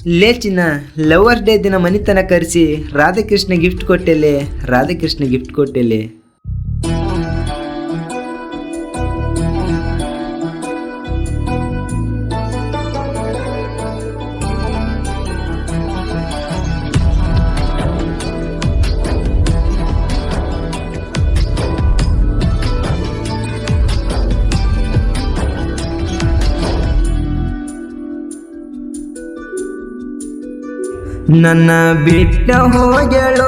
ಲೇಚಿನ lovers day ದಿನ ಮನಿತನ ಕರೆಸಿ ರಾಧಾಕೃಷ್ಣ ಗಿಫ್ಟ್ ಕೊಟ್ಟೆಲೆ, ರಾಧಾಕೃಷ್ಣ ಗಿಫ್ಟ್ ಕೊಟ್ಟೆಲೆ. ನನ್ನ ಬಿಟ್ಟ ಹೋಗ್ಯಾಳು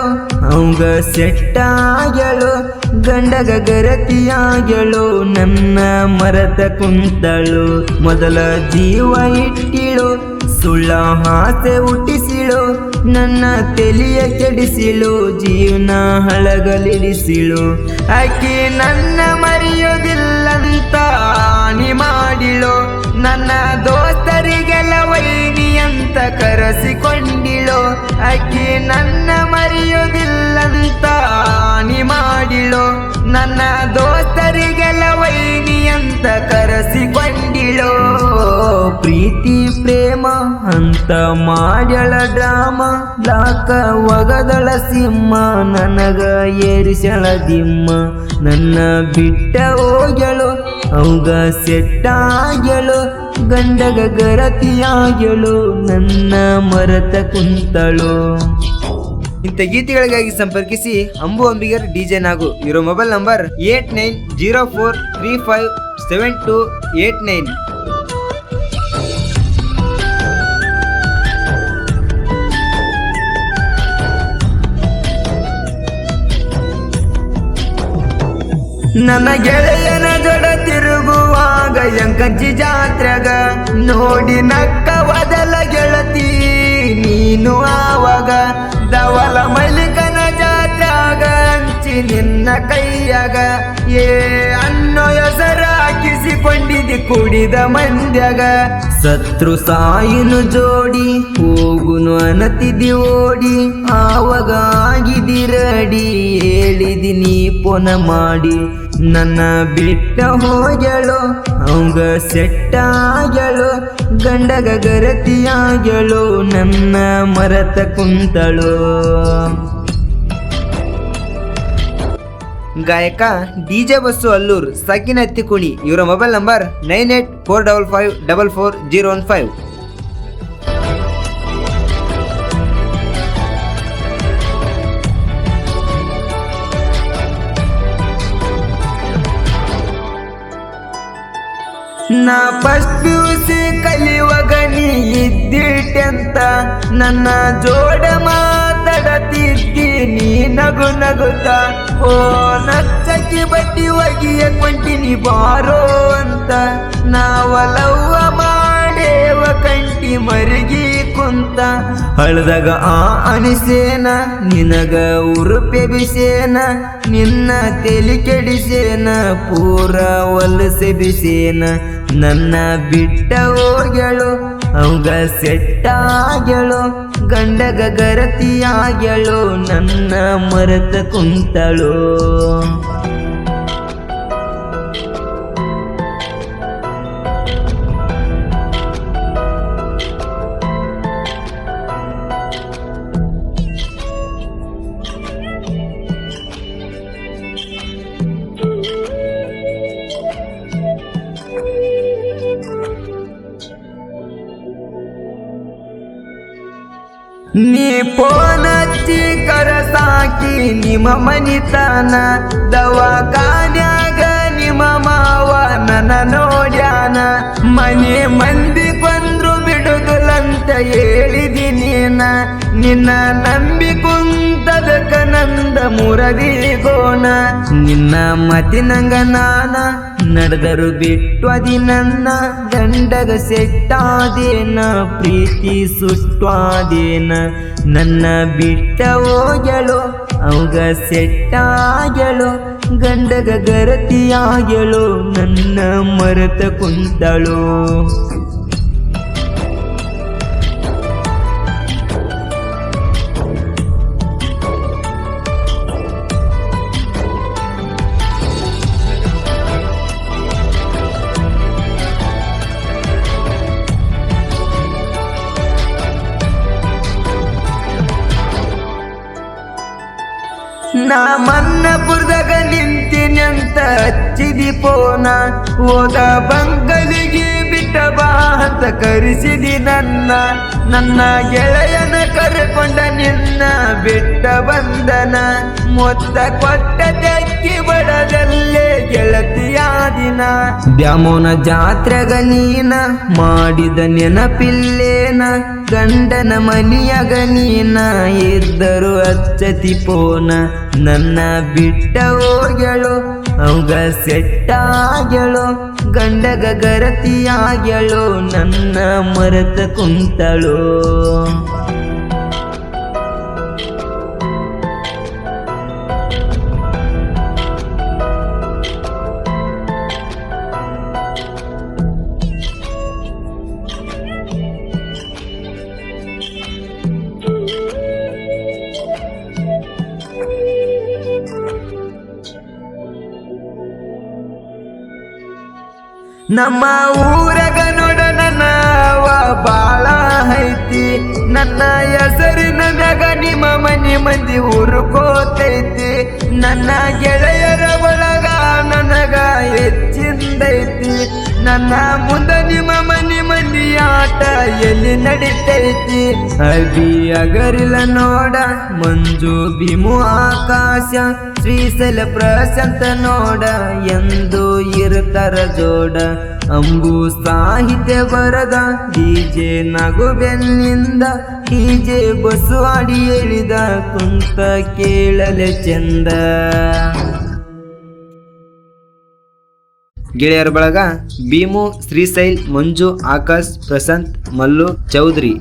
ಅವಂಗ ಸೆಟ್ಟಾಗ್ಯಾಳು, ಗಂಡಗ ಗರತಿಯಾಗ್ಯಾಳು, ನನ್ನ ಮರತ ಕುಂತಳು. ಮೊದಲ ಜೀವ ಇಟ್ಟಿಳು, ಸುಳ್ಳ ಹಾಸೆ ಹುಟ್ಟಿಸಿಳು, ನನ್ನ ತೆಲಿಯ ಕೆಡಿಸಿಳು, ಜೀವನ ಹಳಗಲಿಡಿಸಿಳು. ಆಕಿ ನನ್ನ ಮರೆಯೋದಿಲ್ಲಂತ ಹಾನಿ ಮಾಡಿಳು, ನನ್ನ ದೋಸ್ತರಿಗೆಲ್ಲ ವೈನಿ ಅಂತ ಕರೆಸಿಕೊಂಡಿಳು. ಆಕಿ ನನ್ನ ಮರೆಯೋದಿಲ್ಲಂತ ಹಾನಿ ಮಾಡಿಳು, ನನ್ನ ದೋಸ್ತರಿಗೆಲ್ಲ ವೈನಿ ಅಂತ ಕರೆಸಿಕೊಂಡಿಳು. ಪ್ರೀತಿ ಪ್ರೇಮ ಅಂತ ಮಾಡ್ಯಳ ಡ್ರಾಮ, ಲಾಕ ಒಗದಳ ಸಿಂಹ ನನಗ ಏರಿಸಳ ದಿಮ್ಮ. ನನ್ನ ಬಿಟ್ಟ ಹೋಗ್ಯಳು ಅವಾಗ ಸೆಟ್ಟಾಗ್ಯಳು, ಗಂಡಗ ಗರತಿಯಾಗ್ಯಳು, ನನ್ನ ಮರತ ಕುಂತಳು. ಇಂಥ ಗೀತೆಗಳಿಗಾಗಿ ಸಂಪರ್ಕಿಸಿ ಅಂಬು ಅಂಬಿಗರ್ DJ ನಾಗು. ಇರೋ ಮೊಬೈಲ್ ನಂಬರ್ 8904357289. ನನ್ನ ಗೆಳೆಯನ ಜಡ ತಿರುಗುವಾಗ ಎಂಕಂಚಿ ಜಾತ್ರೆಗ ನೋಡಿ ನಕ್ಕ ವದಲ ಗೆಳತಿ ನೀನು. ಆವಾಗ ದವಲ ಮಲ್ಲಿಕನ ಜಾತ್ರಾಗ ಹಂಚಿ ನಿನ್ನ ಕೈಯಾಗ ಅನ್ನೋ ಹೆಸರ ಹಾಕಿಸಿಕೊಂಡಿದ್ದಿ ಕುಡಿದ ಮಂದ್ಯಾಗ. ಸತ್ರು ಸಾಯಿನು ಜೋಡಿ ಹೋಗುನು ಅನತಿದಿ ಓಡಿ, ಆವಾಗ ಆಗಿದಿರಡಿ ಹೇಳಿದಿನಿ ಪೊನ ಮಾಡಿ. ನನ್ನ ಬಿಟ್ಟ ಹೋಗ್ಯಳು ಅವಂಗ ಸೆಟ್ಟಾಗ್ಯಳು, ಗಂಡಗ ಗರತಿಯಾಗ್ಯಳು, ನನ್ನ ಮರತ ಕುಂತಳು. ಗಾಯಕ DJ ಬಸ್ಸು ಅಲ್ಲೂರ್, ಸಕಿನ ಎತ್ತಿಕುಣಿ. ಇವರ ಮೊಬೈಲ್ ನಂಬರ್ 9845544015. ನಾ ಫಸ್ಟ್ PUC ಕಲಿಯುವಾಗ ನೀ ಇದ್ದಿಟ್ಟೆಂತ, ನನ್ನ ಜೋಡ ಮಾತಾಡತಿದ್ದಿ ನೀ ನಗು ನಗುತ್ತ. ಓ ನಚ್ಚಕ್ಕಿ ಬಟ್ಟಿ ಒಗಿಯ ಕೊಂಟಿನಿ ಬಾರೋ ಅಂತ, ನಾವಲವ್ವ ಮಾಡೇವ ಕಂಟಿ ಮರುಗಿ ಕುಂತ. ಹಳದಾಗ ಅನಿಸೇನ ನಿನಗ ಉರುಪೆ ಬಿಸೇನ, ನಿನ್ನ ತೆಲಿ ಕೆಡಿಸೇನ ಪೂರ ಒಲಸೆ ಬಿಸೇನ. ನನ್ನ ಬಿಟ್ಟ ಹೋಗ್ಯಳು ಅವಾಗ ಸೆಟ್ಟಾಗ್ಯಳು, ಗಂಡಗ ಗರತಿಯಾಗ್ಯಳು, ನನ್ನ ಮರತ ಕುಂತಳು. ನೀ ಫೋನ್ ಹಚ್ಚಿ ಕರಸಾಕಿ ನಿಮ್ಮ ಮನಿತನ, ದವಾಖಾನ್ಯಾಗ ನಿಮ್ಮ ಮಾವ ನನ್ನ ನೋಡ್ಯಾನ. ಮನೆ ಮಂದಿ ಕೊಂದ್ರು ಬಿಡುದಿಲ್ಲಂತ ಹೇಳಿದಿನ, ನಿನ್ನ ನಂಬಿ ಕುಂತದಕ ನಂದ ಮುರದಿಗೋಣ. ನಿನ್ನ ಮತಿನಂಗ ನಾನ ನಡೆದರು ಬಿಟ್ಟು ಅದಿ ನನ್ನ, ಗಂಡಗ ಸೆಟ್ಟಾದೇನ ಪ್ರೀತಿ ಸುಟ್ಟಾದೇನ. ನನ್ನ ಬಿಟ್ಟ ಹೋಗ್ಯಳು ಅವಾಗ ಸೆಟ್ಟಾಗ್ಯಳು, ಗಂಡಗ ಗರತಿಯಾಗ್ಯಳು, ನನ್ನ ಮರೆತ ಕುಂತಳು. ನಾ ಮನ್ನಪುರದಾಗ ನಿಂತಿನಂತ ಹಚ್ಚಿದಿ ಪೋನ ಹೋದ ಬಂಗಲಿಗೆ ಬಿಟ್ಟ ಬಾ ಅಂತ ಕರೆಸಿದಿ ನನ್ನ ಗೆಳೆಯನ ಕರ್ಕೊಂಡ ನಿನ್ನ ಬಿಟ್ಟ ಬಂದನ ಮೊತ್ತ ಕೊಟ್ಟ ತೆಕ್ಕಿ ಬಡದಲ್ಲೇ ಗೆಳತಿಯಾದಿನ ದ್ಯಾಮೋನ ಜಾತ್ರೆಗ ನೀನ ಮಾಡಿದ ನೆನಪಿಲ್ಲೇನ ಗಂಡನ ಮನಿಯಾಗ ನೀನ ಇದ್ದರು ಹಚ್ಚತಿ ಪೋನ ನನ್ನ ಬಿಟ್ಟ ಹೋಗ್ಯಳು ಅವಾಗ ಸೆಟ್ಟಾಗ್ಯಳು ಗಂಡಗ ಗರತಿಯಾಗ್ಯಳು ನನ್ನ ಮರೆತ ಕುಂತಳು ನಮ್ಮ ಊರಗ ನೋಡ ನನ್ನ ಬಾಳ ಐತಿ ನನ್ನ ಹೆಸರಿನ ಮ್ಯಾಗ ನಿಮ್ಮ ಮನಿ ಮಂದಿ ಹುರ್ಕೋತೈತಿ ನನ್ನ ಗೆಳೆಯರ ಒಳಗ ನನಗ ಹೆಚ್ಚಿಂದೈತಿ ನನ್ನ ಮುಂದ ನಿಮ್ಮ ಮನಿ ಮಂದಿ ಆಟ ಎಲ್ಲಿ ನಡಿತೈತಿ ಅಬಿ ಅಗರಿಲ್ಲ ನೋಡ ಮಂಜು ಭೀಮು ಆಕಾಶ ಶ್ರೀಶೈಲ ಪ್ರಶಾಂತ ನೋಡ ಎಂದು ಇರ್ತಾರ ಜೋಡ ಅಂಬು ಸಾಹಿತ್ಯ ಬರದ ಡಿಜೆ ನಗು ಬೆನ್ನಿಂದ ಡಿಜೆ ಬಸ್ಸು ಆಡಿ ಹೇಳಿದ ಕುಂತ ಕೇಳಲೆ ಚಂದ ಗೆಳೆಯರ ಬಳಗ ಭೀಮು ಶ್ರೀಶೈಲ್ ಮಂಜು ಆಕಾಶ್ ಪ್ರಶಾಂತ್ ಮಲ್ಲು ಚೌಧರಿ